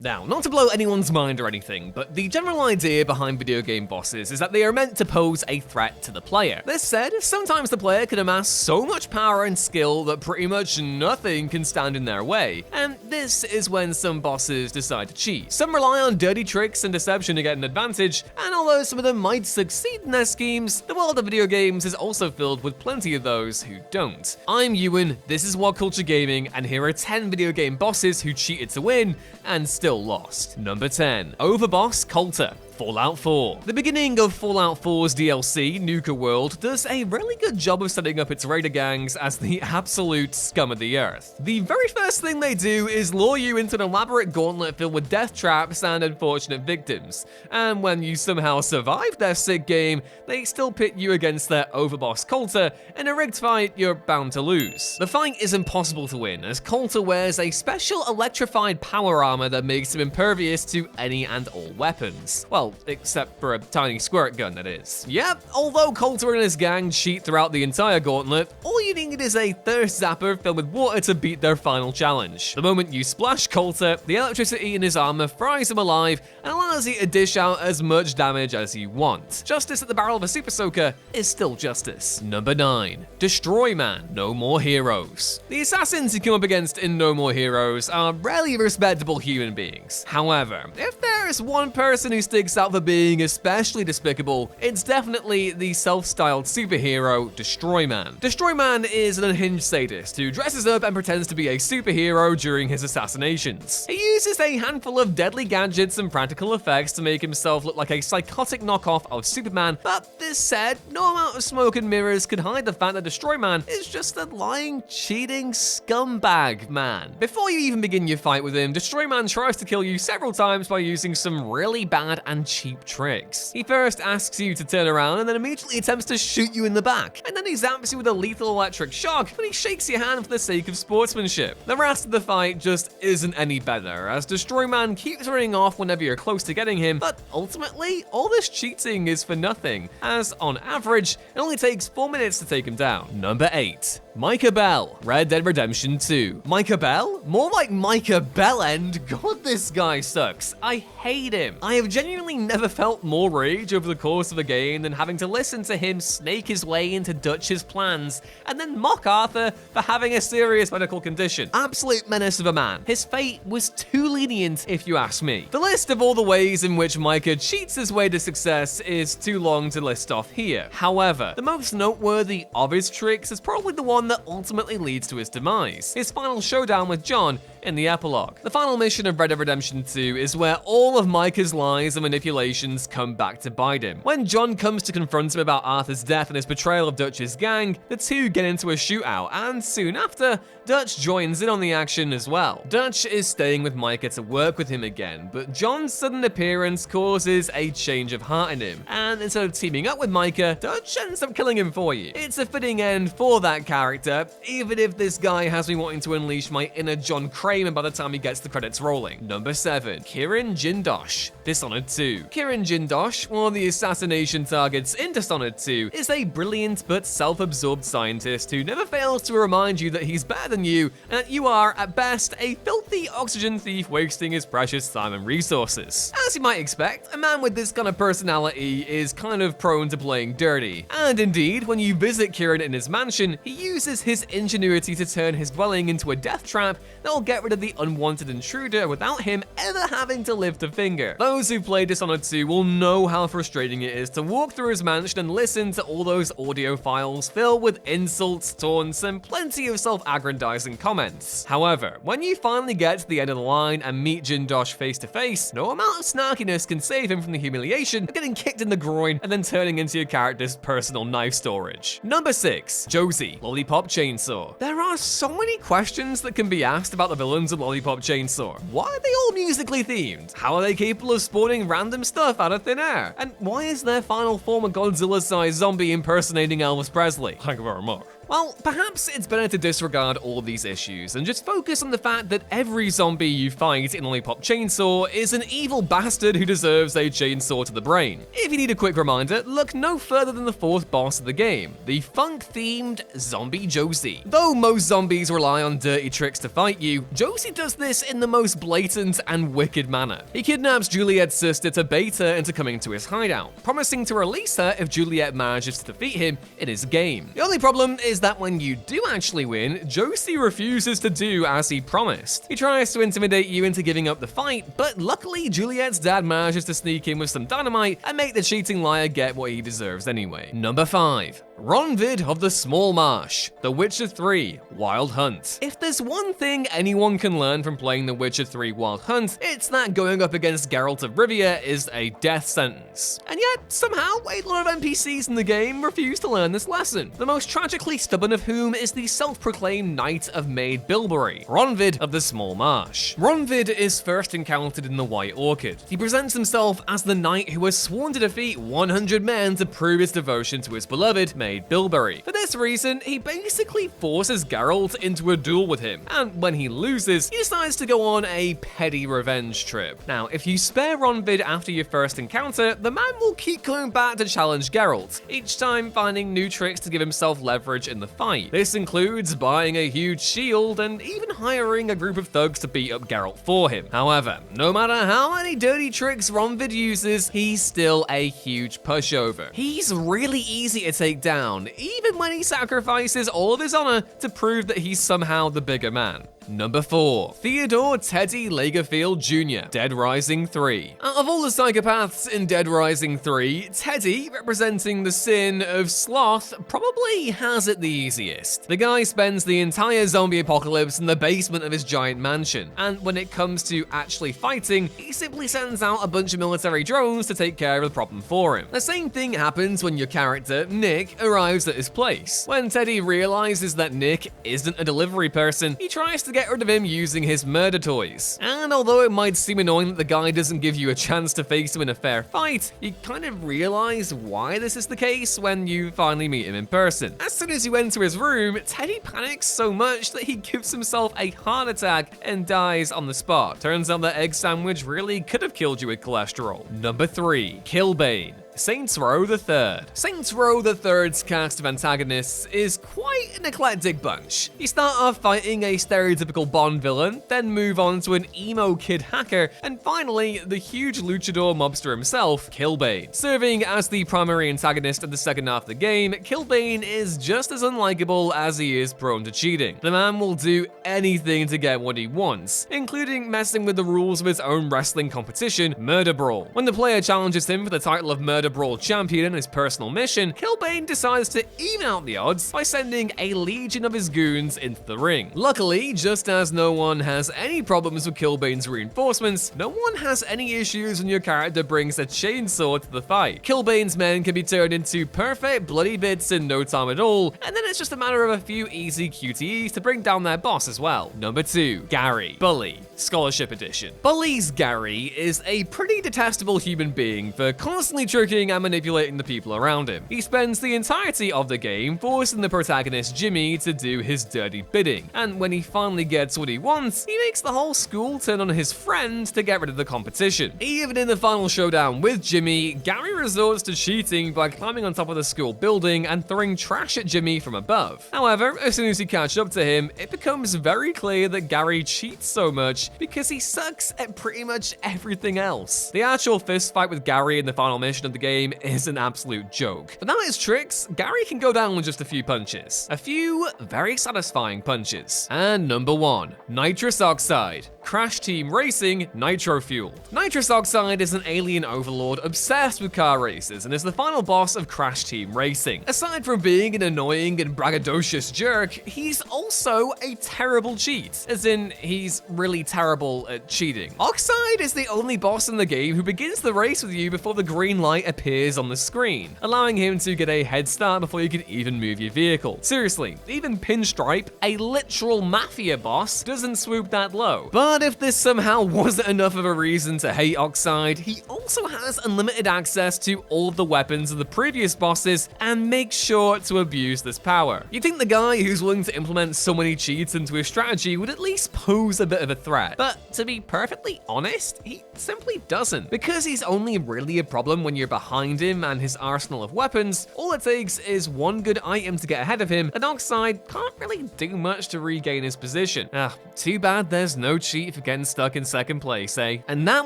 Now, not to blow anyone's mind or anything, but the general idea behind video game bosses is that they are meant to pose a threat to the player. This said, sometimes the player can amass so much power and skill that pretty much nothing can stand in their way, and this is when some bosses decide to cheat. Some rely on dirty tricks and deception to get an advantage, and although some of them might succeed in their schemes, the world of video games is also filled with plenty of those who don't. I'm Ewan, this is WhatCulture Gaming, and here are 10 video game bosses who cheated to win and still lost. Number 10. Overboss Coulter. Fallout 4. The beginning of Fallout 4's DLC, Nuka World, does a really good job of setting up its raider gangs as the absolute scum of the earth. The very first thing they do is lure you into an elaborate gauntlet filled with death traps and unfortunate victims, and when you somehow survive their sick game, they still pit you against their Overboss Coulter. In a rigged fight, you're bound to lose. The fight is impossible to win, as Coulter wears a special electrified power armor that makes him impervious to any and all weapons. Well, except for a tiny squirt gun, that is. Yep, although Coulter and his gang cheat throughout the entire gauntlet, all you need is a thirst zapper filled with water to beat their final challenge. The moment you splash Coulter, the electricity in his armor fries him alive and allows you to dish out as much damage as you want. Justice at the barrel of a super soaker is still justice. Number 9. Destroy Man, No More Heroes. The assassins you come up against in No More Heroes are rarely respectable human beings. However, if there is one person who sticks out for being especially despicable, it's definitely the self-styled superhero Destroy Man. Destroy Man is an unhinged sadist who dresses up and pretends to be a superhero during his assassinations. He uses a handful of deadly gadgets and practical effects to make himself look like a psychotic knockoff of Superman, but this said, no amount of smoke and mirrors could hide the fact that Destroy Man is just a lying, cheating scumbag man. Before you even begin your fight with him, Destroy Man tries to kill you several times by using some really bad and cheap tricks. He first asks you to turn around and then immediately attempts to shoot you in the back, and then he zaps you with a lethal electric shock when he shakes your hand for the sake of sportsmanship. The rest of the fight just isn't any better, as Destroy Man keeps running off whenever you're close to getting him, but ultimately, all this cheating is for nothing, as on average, it only takes 4 minutes to take him down. Number 8. Micah Bell, Red Dead Redemption 2. Micah Bell? More like Micah Bellend. God, this guy sucks. I hate him. I have genuinely never felt more rage over the course of a game than having to listen to him snake his way into Dutch's plans and then mock Arthur for having a serious medical condition. Absolute menace of a man. His fate was too lenient, if you ask me. The list of all the ways in which Micah cheats his way to success is too long to list off here. However, the most noteworthy of his tricks is probably the one that ultimately leads to his demise, his final showdown with John in the epilogue. The final mission of Red Dead Redemption 2 is where all of Micah's lies and manipulations come back to bite him. When John comes to confront him about Arthur's death and his betrayal of Dutch's gang, the two get into a shootout, and soon after, Dutch joins in on the action as well. Dutch is staying with Micah to work with him again, but John's sudden appearance causes a change of heart in him, and instead of teaming up with Micah, Dutch ends up killing him for you. It's a fitting end for that character, even if this guy has me wanting to unleash my inner John Kramer by the time he gets the credits rolling. Number 7. Kirin Jindosh, Dishonored 2. Kirin Jindosh, one of the assassination targets in Dishonored 2, is a brilliant but self-absorbed scientist who never fails to remind you that he's better than you and that you are, at best, a filthy oxygen thief wasting his precious time and resources. As you might expect, a man with this kind of personality is kind of prone to playing dirty. And indeed, when you visit Kirin in his mansion, he uses his ingenuity to turn his dwelling into a death trap that will get rid of the unwanted intruder without him ever having to lift a finger. Those who play Dishonored 2 will know how frustrating it is to walk through his mansion and listen to all those audio files filled with insults, taunts, and plenty of self-aggrandizing comments. However, when you finally get to the end of the line and meet Jindosh face to face, no amount of snarkiness can save him from the humiliation of getting kicked in the groin and then turning into your character's personal knife storage. Number 6. Josie, Lollipop Chainsaw. There are so many questions that can be asked about the villains of Lollipop Chainsaw. Why are they all musically themed? How are they capable of spawning random stuff out of thin air? And why is their final form a Godzilla-sized zombie impersonating Elvis Presley? Thank you very much. Well, perhaps it's better to disregard all these issues and just focus on the fact that every zombie you fight in Lollipop Chainsaw is an evil bastard who deserves a chainsaw to the brain. If you need a quick reminder, look no further than the fourth boss of the game, the funk-themed Zombie Josie. Though most zombies rely on dirty tricks to fight you, Josie does this in the most blatant and wicked manner. He kidnaps Juliet's sister to bait her into coming to his hideout, promising to release her if Juliet manages to defeat him in his game. The only problem is that when you do actually win, Josie refuses to do as he promised. He tries to intimidate you into giving up the fight, but luckily Juliet's dad manages to sneak in with some dynamite and make the cheating liar get what he deserves anyway. Number 5. Ronvid of the Small Marsh, The Witcher 3 Wild Hunt. If there's one thing anyone can learn from playing The Witcher 3 Wild Hunt, it's that going up against Geralt of Rivia is a death sentence. And yet, somehow, a lot of NPCs in the game refuse to learn this lesson, the most tragically stubborn of whom is the self-proclaimed Knight of Maid Bilberry, Ronvid of the Small Marsh. Ronvid is first encountered in the White Orchard. He presents himself as the knight who has sworn to defeat 100 men to prove his devotion to his beloved Maid Bilberry. For this reason, he basically forces Geralt into a duel with him, and when he loses, he decides to go on a petty revenge trip. Now, if you spare Ronvid after your first encounter, the man will keep coming back to challenge Geralt, each time finding new tricks to give himself leverage in the fight. This includes buying a huge shield and even hiring a group of thugs to beat up Geralt for him. However, no matter how many dirty tricks Ronvid uses, he's still a huge pushover. He's really easy to take down, even when he sacrifices all of his honor to prove that he's somehow the bigger man. Number 4. Theodore Teddy Lagerfield Jr., Dead Rising 3. Out of all the psychopaths in Dead Rising 3, Teddy, representing the sin of sloth, probably has it the easiest. The guy spends the entire zombie apocalypse in the basement of his giant mansion, and when it comes to actually fighting, he simply sends out a bunch of military drones to take care of the problem for him. The same thing happens when your character, Nick, arrives at his place. When Teddy realizes that Nick isn't a delivery person, he tries to get rid of him using his murder toys. And although it might seem annoying that the guy doesn't give you a chance to face him in a fair fight, you kind of realize why this is the case when you finally meet him in person. As soon as you enter his room, Teddy panics so much that he gives himself a heart attack and dies on the spot. Turns out that egg sandwich really could have killed you with cholesterol. Number 3. Killbane, Saints Row the Third. Saints Row the Third's cast of antagonists is quite an eclectic bunch. You start off fighting a stereotypical Bond villain, then move on to an emo kid hacker, and finally, the huge luchador mobster himself, Killbane. Serving as the primary antagonist of the second half of the game, Killbane is just as unlikable as he is prone to cheating. The man will do anything to get what he wants, including messing with the rules of his own wrestling competition, Murder Brawl. When the player challenges him for the title of Murder Brawl champion in his personal mission, Killbane decides to even out the odds by sending a legion of his goons into the ring. Luckily, just as no one has any problems with Killbane's reinforcements, no one has any issues when your character brings a chainsaw to the fight. Killbane's men can be turned into perfect bloody bits in no time at all, and then it's just a matter of a few easy QTEs to bring down their boss as well. Number 2. Gary, Bully, Scholarship Edition. Bully's Gary is a pretty detestable human being for constantly tricking and manipulating the people around him. He spends the entirety of the game forcing the protagonist Jimmy to do his dirty bidding, and when he finally gets what he wants, he makes the whole school turn on his friend to get rid of the competition. Even in the final showdown with Jimmy, Gary resorts to cheating by climbing on top of the school building and throwing trash at Jimmy from above. However, as soon as you catch up to him, it becomes very clear that Gary cheats so much because he sucks at pretty much everything else. The actual fist fight with Gary in the final mission of the game is an absolute joke. Without his tricks, Gary can go down with just a few punches. A few very satisfying punches. And number 1, Nitrous Oxide, Crash Team Racing Nitro Fueled. Nitrous Oxide is an alien overlord obsessed with car races and is the final boss of Crash Team Racing. Aside from being an annoying and braggadocious jerk, he's also a terrible cheat, as in he's really terrible at cheating. Oxide is the only boss in the game who begins the race with you before the green light appears on the screen, allowing him to get a head start before you can even move your vehicle. Seriously, even Pinstripe, a literal mafia boss, doesn't swoop that low. But And if this somehow wasn't enough of a reason to hate Oxide, he also has unlimited access to all of the weapons of the previous bosses and makes sure to abuse this power. You'd think the guy who's willing to implement so many cheats into his strategy would at least pose a bit of a threat. But to be perfectly honest, he simply doesn't. Because he's only really a problem when you're behind him and his arsenal of weapons, all it takes is one good item to get ahead of him, and Oxide can't really do much to regain his position. Too bad there's no cheat for getting stuck in second place, eh? And that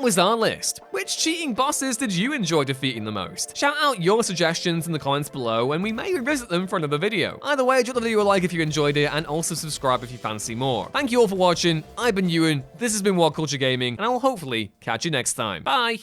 was our list. Which cheating bosses did you enjoy defeating the most? Shout out your suggestions in the comments below and we may revisit them for another video. Either way, drop the video a like if you enjoyed it and also subscribe if you fancy more. Thank you all for watching. I've been Ewan, this has been WhatCulture Gaming, and I will hopefully catch you next time. Bye!